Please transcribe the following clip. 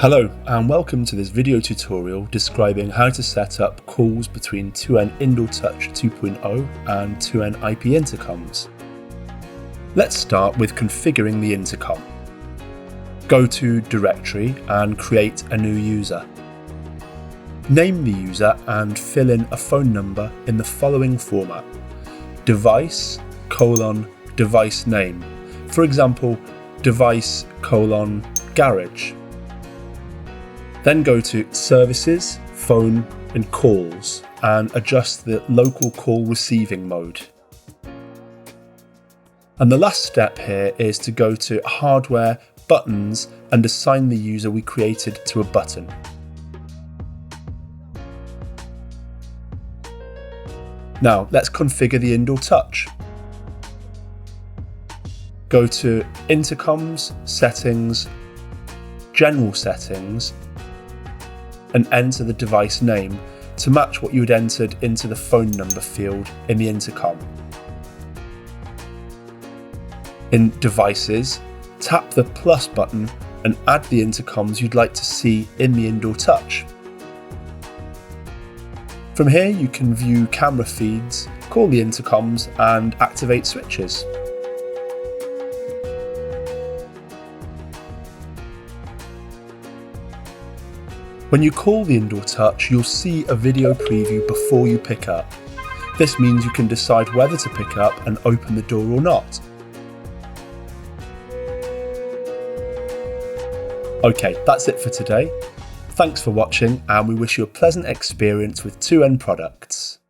Hello and welcome to this video tutorial describing how to set up calls between 2N Indoor Touch 2.0 and 2N IP intercoms. Let's start with configuring the intercom. Go to Directory and create a new user. Name the user and fill in a phone number in the following format: device: device name. For example, device: garage. Then go to Services, Phone and Calls and adjust the local call receiving mode. And the last step here is to go to Hardware, Buttons and assign the user we created to a button. Now let's configure the Indoor Touch. Go to Intercoms, Settings, General Settings and enter the device name to match what you had entered into the phone number field in the intercom. In Devices, tap the plus button and add the intercoms you'd like to see in the Indoor Touch. From here you can view camera feeds, call the intercoms and activate switches. When you call the Indoor Touch, you'll see a video preview before you pick up. This means you can decide whether to pick up and open the door or not. Okay, that's it for today. Thanks for watching and we wish you a pleasant experience with 2N products.